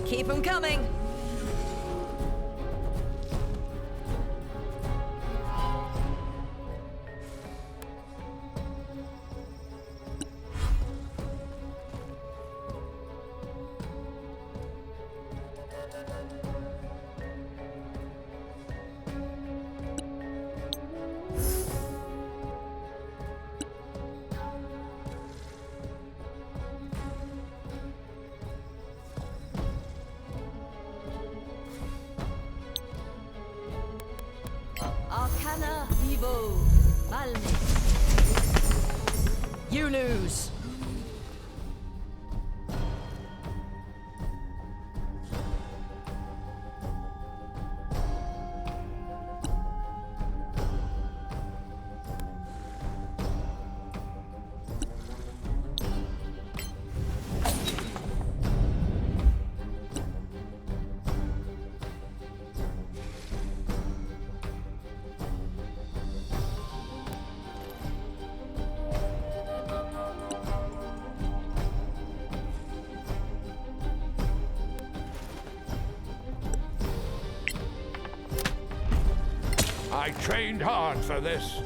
Keep them coming! Arcana Vivo. Almis. You lose! I trained hard for this.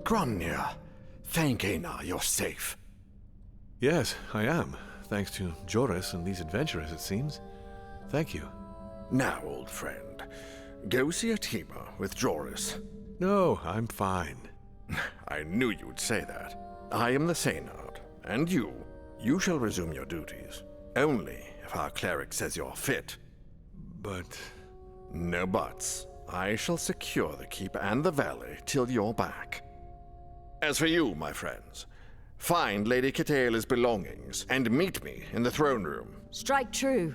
Gronir, thank Einar you're safe. Yes, I am. Thanks to Joris and these adventurers, it seems. Thank you. Now, old friend, go see Atima with Joris. No, I'm fine. I knew you'd say that. I am the Seynard, and you shall resume your duties. Only if our cleric says you're fit. But... No buts. I shall secure the keep and the valley till you're back. As for you, my friends, find Lady Catala's belongings and meet me in the throne room. Strike true.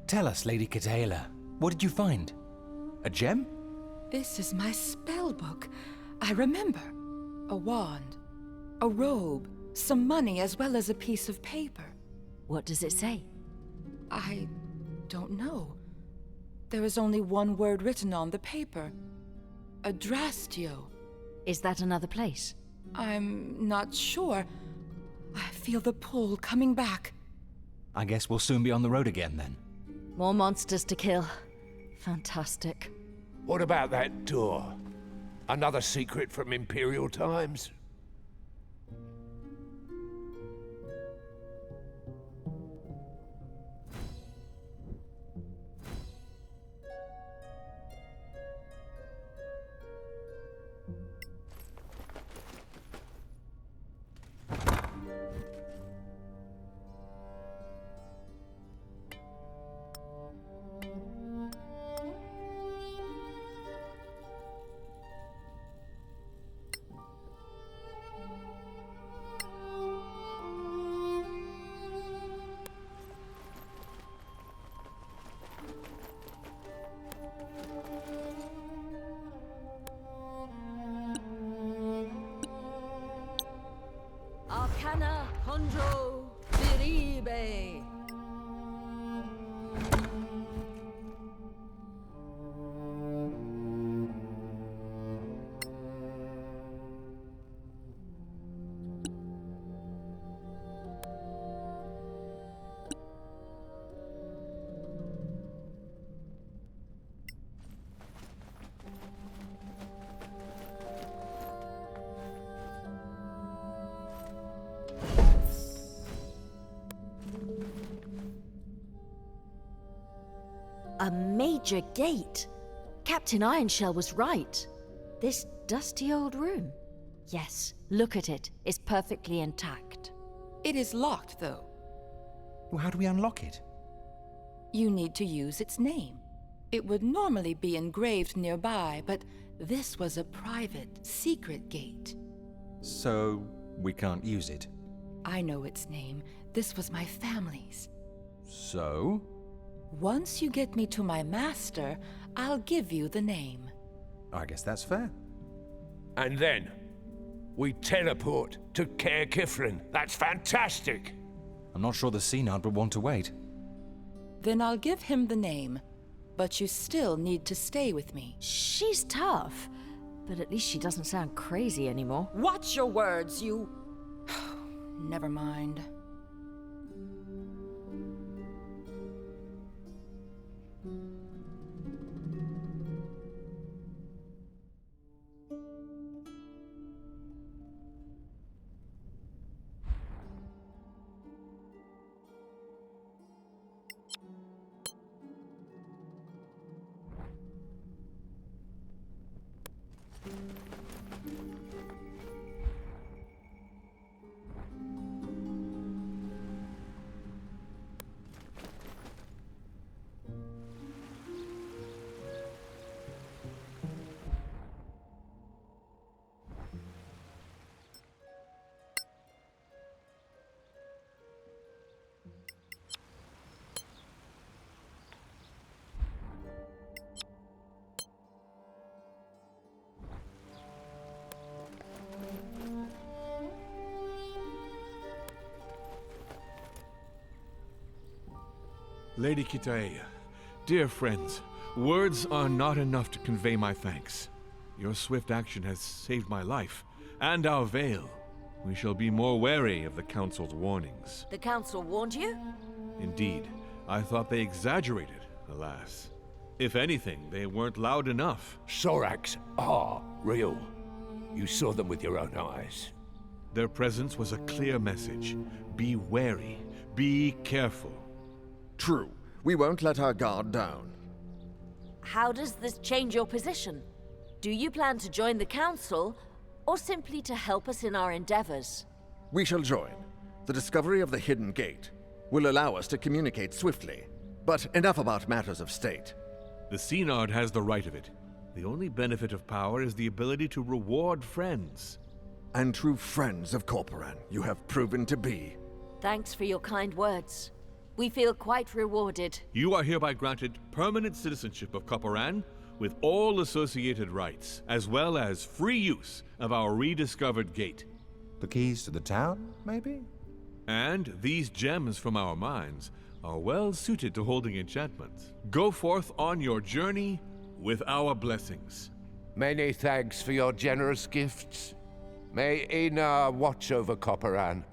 Tell us, Lady Catala, what did you find? A gem? This is my spell book. I remember. A wand, a robe, some money, as well as a piece of paper. What does it say? I don't know. There is only one word written on the paper. Adrastio. Is that another place? I'm not sure. I feel the pull coming back. I guess we'll soon be on the road again, then. More monsters to kill. Fantastic. What about that door? Another secret from Imperial times? A major gate. Captain Ironshell was right. This dusty old room. Yes, look at it. It's perfectly intact. It is locked, though. Well, how do we unlock it? You need to use its name. It would normally be engraved nearby, but this was a private, secret gate. So, we can't use it. I know its name. This was my family's. So? Once you get me to my master, I'll give you the name. I guess that's fair. And then, we teleport to Caer Kithrin. That's fantastic! I'm not sure the Synod would want to wait. Then I'll give him the name. But you still need to stay with me. She's tough, but at least she doesn't sound crazy anymore. Watch your words, you... Never mind. Lady Kitaea, dear friends, words are not enough to convey my thanks. Your swift action has saved my life, and our veil. We shall be more wary of the Council's warnings. The Council warned you? Indeed, I thought they exaggerated, alas. If anything, they weren't loud enough. Sorax are real. You saw them with your own eyes. Their presence was a clear message. Be wary. Be careful. True. We won't let our guard down. How does this change your position? Do you plan to join the Council, or simply to help us in our endeavors? We shall join. The discovery of the hidden gate will allow us to communicate swiftly. But enough about matters of state. The Synod has the right of it. The only benefit of power is the ability to reward friends. And true friends of Corporan, you have proven to be. Thanks for your kind words. We feel quite rewarded. You are hereby granted permanent citizenship of Corporan, with all associated rights, as well as free use of our rediscovered gate. The keys to the town, maybe? And these gems from our mines are well suited to holding enchantments. Go forth on your journey with our blessings. Many thanks for your generous gifts. May Einar watch over Corporan.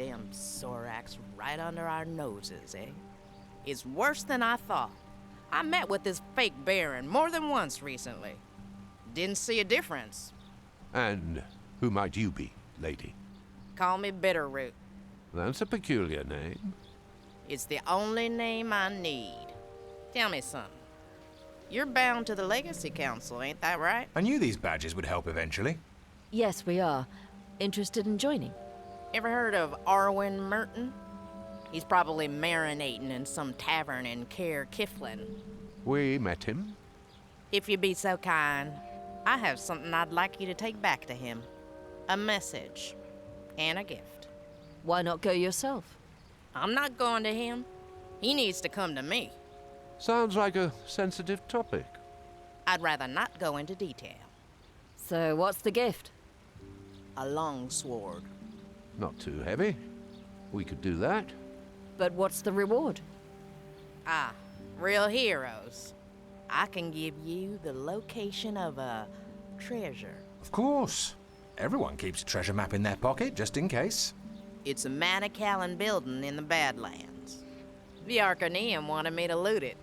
Goddamn Sorax right under our noses, eh? It's worse than I thought. I met with this fake Baron more than once recently. Didn't see a difference. And who might you be, lady? Call me Bitterroot. That's a peculiar name. It's the only name I need. Tell me something. You're bound to the Legacy Council, ain't that right? I knew these badges would help eventually. Yes, we are. Interested in joining? Ever heard of Arwen Merton? He's probably marinating in some tavern in Caer Kiflin. We met him. If you'd be so kind, I have something I'd like you to take back to him. A message. And a gift. Why not go yourself? I'm not going to him. He needs to come to me. Sounds like a sensitive topic. I'd rather not go into detail. So what's the gift? A longsword. Not too heavy. We could do that. But what's the reward? Ah, real heroes. I can give you the location of a treasure. Of course. Everyone keeps a treasure map in their pocket, just in case. It's a Manacallan building in the Badlands. The Arcaneum wanted me to loot it.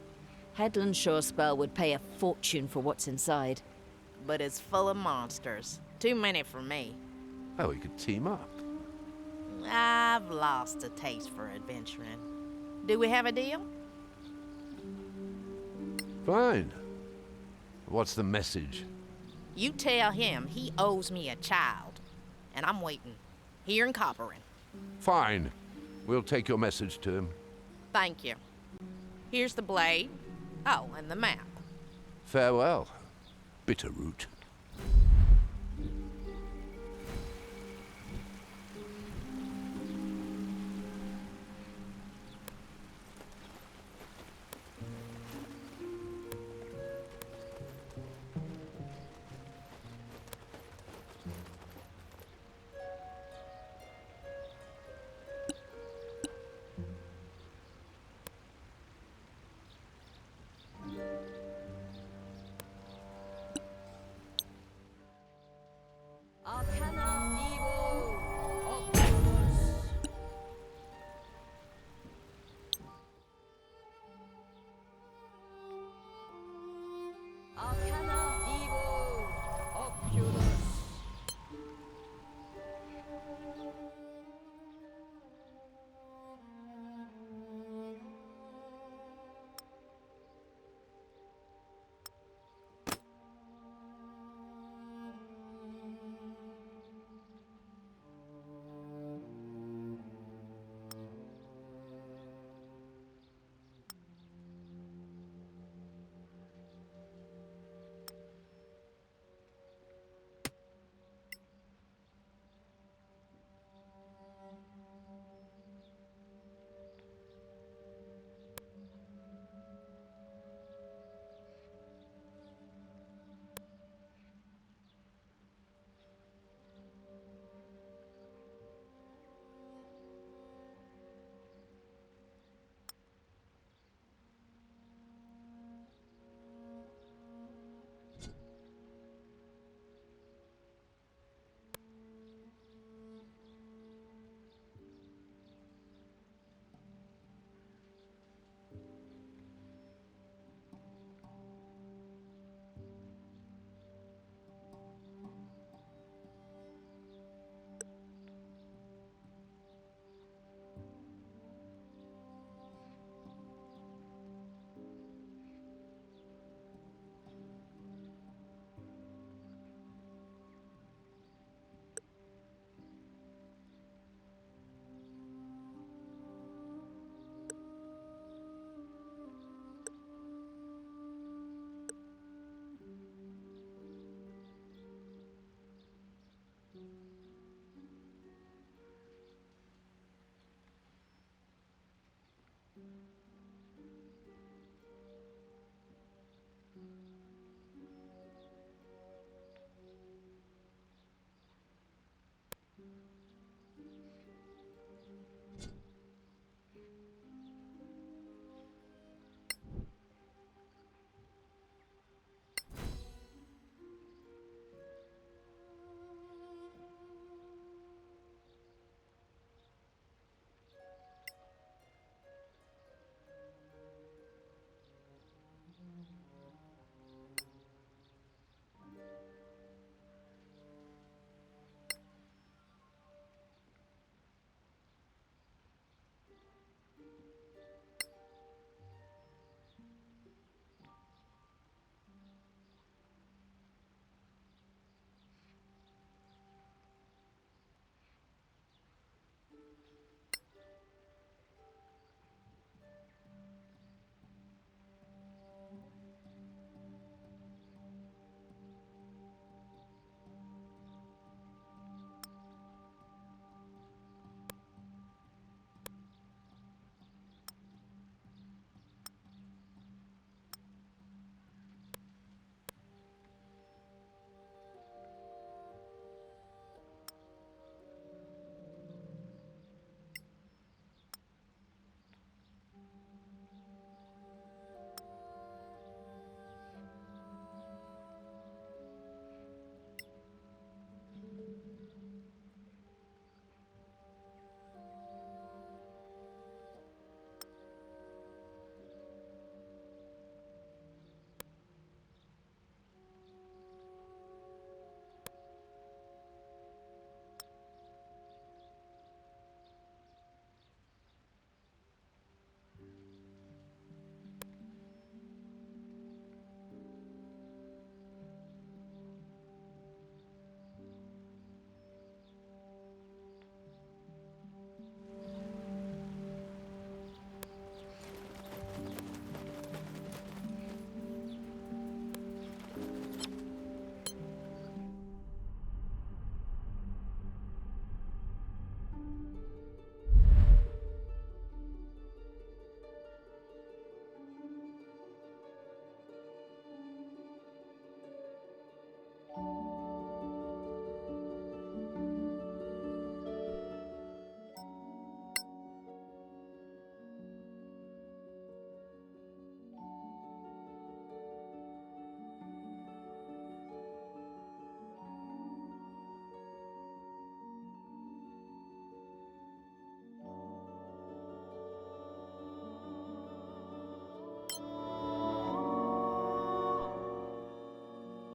Headland Shore Spell would pay a fortune for what's inside. But it's full of monsters. Too many for me. Oh, we could team up. I've lost a taste for adventuring. Do we have a deal? Fine. What's the message? You tell him he owes me a child. And I'm waiting. Here in Copperin. Fine. We'll take your message to him. Thank you. Here's the blade. Oh, and the map. Farewell, Bitterroot.